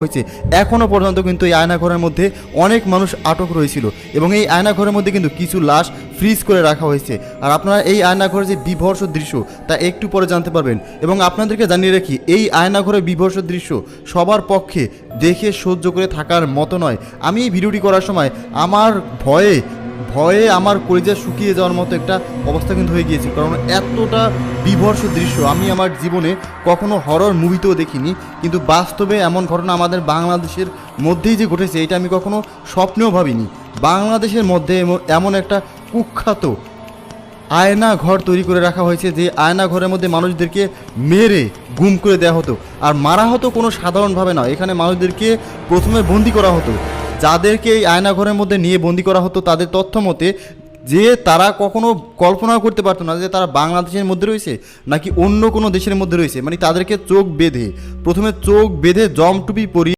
হয়েছে। এখনও পর্যন্ত কিন্তু এই আয়নাঘরের মধ্যে অনেক মানুষ আটক রয়েছিল এবং এই আয়নাঘরের মধ্যে কিন্তু কিছু লাশ ফ্রিজ করে রাখা হয়েছে। আর আপনারা এই আয়নাঘরের যে বীভৎস দৃশ্য তা একটু পরে জানতে পারবেন। এবং আপনাদেরকে জানিয়ে রাখি, এই আয়নাঘরের বীভৎস দৃশ্য সবার পক্ষে দেখে সহ্য করে থাকার মতো নয়। আমি এই ভিডিওটি করার সময় আমার ভয়ে আমার কলিজা শুকিয়ে যাওয়ার মতো একটা অবস্থা কিন্তু হয়ে গিয়েছে, কারণ এতটা বীভৎস দৃশ্য আমি আমার জীবনে কখনো হরর মুভিতেও দেখিনি। কিন্তু বাস্তবে এমন ঘটনা আমাদের বাংলাদেশের মধ্যেই যে ঘটেছে এটা আমি কখনো স্বপ্নেও ভাবিনি। বাংলাদেশের মধ্যে এমন একটা কুখ্যাত আয়না ঘর তৈরি করে রাখা হয়েছে, যে আয়না ঘরের মধ্যে মানুষদেরকে মেরে গুম করে দেওয়া হতো। আর মারা হতো কোনো সাধারণভাবে নয়, এখানে মানুষদেরকে প্রথমে বন্দি করা হতো। যাদেরকে এই আয়নাঘরের মধ্যে নিয়ে বন্দি করা হতো তাদের তথ্য মতে যে তারা কখনো কল্পনাও করতে পারতো না যে তারা বাংলাদেশের মধ্যে রয়েছে নাকি অন্য কোনো দেশের মধ্যে রয়েছে। মানে তাদেরকে প্রথমে চোখ বেঁধে জমটুপি পরিয়ে